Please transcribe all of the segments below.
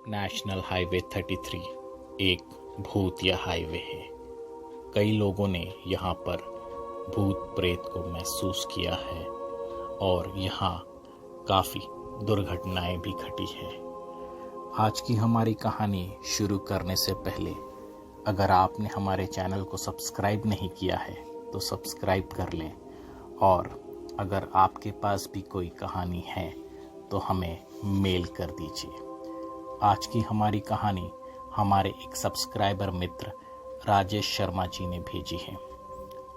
National highway 33 एक भूतिया highway है। कई लोगों ने यहाँ पर भूत प्रेत को महसूस किया है और यहाँ काफ़ी दुर्घटनाएं भी घटी हैं। आज की हमारी कहानी शुरू करने से पहले अगर आपने हमारे चैनल को सब्सक्राइब नहीं किया है तो सब्सक्राइब कर लें, और अगर आपके पास भी कोई कहानी है तो हमें मेल कर दीजिए। आज की हमारी कहानी हमारे एक सब्सक्राइबर मित्र राजेश शर्मा जी ने भेजी है।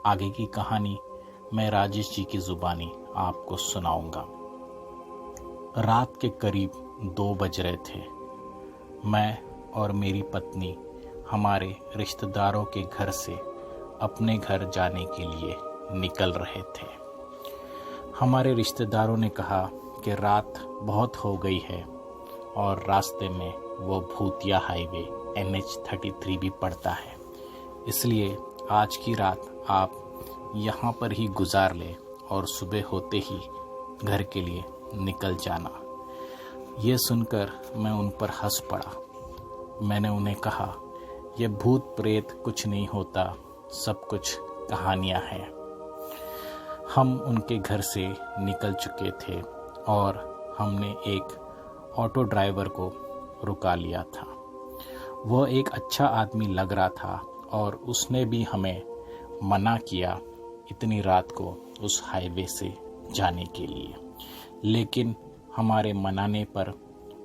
आगे की कहानी मैं राजेश जी की ज़ुबानी आपको सुनाऊंगा। रात के करीब 2 बज रहे थे। मैं और मेरी पत्नी हमारे रिश्तेदारों के घर से अपने घर जाने के लिए निकल रहे थे। हमारे रिश्तेदारों ने कहा कि रात बहुत हो गई है और रास्ते में वो भूतिया हाईवे NH-33 भी पड़ता है, इसलिए आज की रात आप यहाँ पर ही गुजार लें और सुबह होते ही घर के लिए निकल जाना। ये सुनकर मैं उन पर हंस पड़ा। मैंने उन्हें कहा, यह भूत प्रेत कुछ नहीं होता, सब कुछ कहानियाँ हैं। हम उनके घर से निकल चुके थे और हमने एक ऑटो ड्राइवर को रुका लिया था। वह एक अच्छा आदमी लग रहा था और उसने भी हमें मना किया इतनी रात को उस हाईवे से जाने के लिए, लेकिन हमारे मनाने पर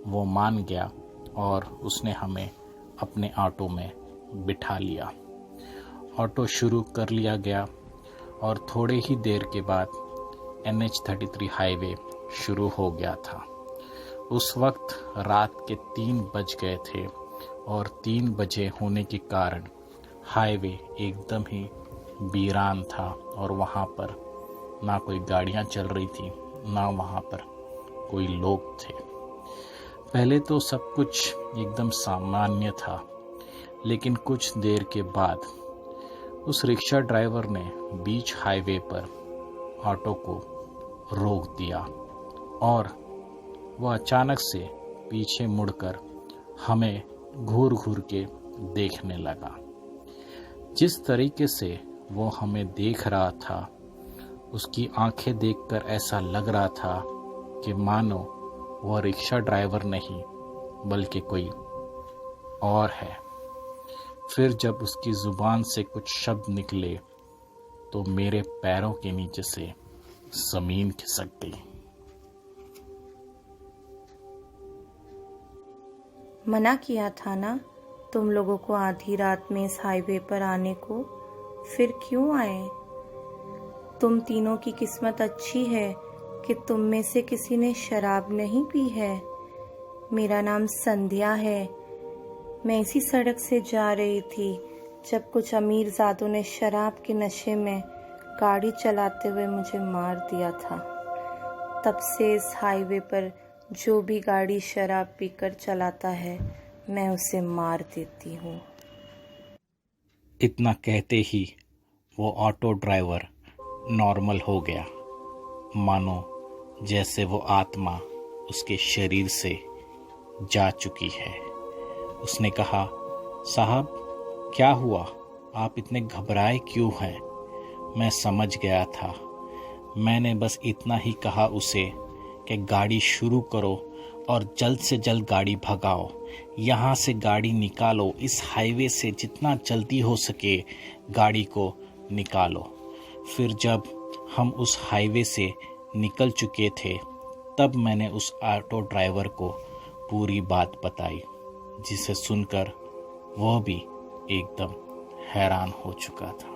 वो मान गया और उसने हमें अपने ऑटो में बिठा लिया। ऑटो शुरू कर लिया गया और थोड़े ही देर के बाद NH-33 हाईवे शुरू हो गया था। उस वक्त रात के 3 बज गए थे और 3 बजे होने के कारण हाईवे एकदम ही वीरान था और वहाँ पर ना कोई गाड़ियाँ चल रही थी, ना वहाँ पर कोई लोग थे। पहले तो सब कुछ एकदम सामान्य था, लेकिन कुछ देर के बाद उस रिक्शा ड्राइवर ने बीच हाईवे पर ऑटो को रोक दिया और वह अचानक से पीछे मुड़कर हमें घूर घूर के देखने लगा। जिस तरीके से वो हमें देख रहा था, उसकी आंखें देखकर ऐसा लग रहा था कि मानो वह रिक्शा ड्राइवर नहीं बल्कि कोई और है। फिर जब उसकी ज़ुबान से कुछ शब्द निकले तो मेरे पैरों के नीचे से ज़मीन खिसक गई। मना किया था ना तुम लोगों को आधी रात में इस हाईवे पर आने को, फिर क्यों आए? तुम तीनों की किस्मत अच्छी है कि तुम में से किसी ने शराब नहीं पी है। मेरा नाम संध्या है। मैं इसी सड़क से जा रही थी जब कुछ अमीरजादों ने शराब के नशे में गाड़ी चलाते हुए मुझे मार दिया था। तब से इस हाईवे पर जो भी गाड़ी शराब पीकर चलाता है, मैं उसे मार देती हूँ। इतना कहते ही वो ऑटो ड्राइवर नॉर्मल हो गया, मानो जैसे वो आत्मा उसके शरीर से जा चुकी है। उसने कहा, साहब क्या हुआ, आप इतने घबराए क्यों हैं? मैं समझ गया था। मैंने बस इतना ही कहा उसे कि गाड़ी शुरू करो और जल्द से जल्द गाड़ी भगाओ, यहाँ से गाड़ी निकालो, इस हाईवे से जितना जल्दी हो सके गाड़ी को निकालो। फिर जब हम उस हाईवे से निकल चुके थे तब मैंने उस ऑटो ड्राइवर को पूरी बात बताई, जिसे सुनकर वह भी एकदम हैरान हो चुका था।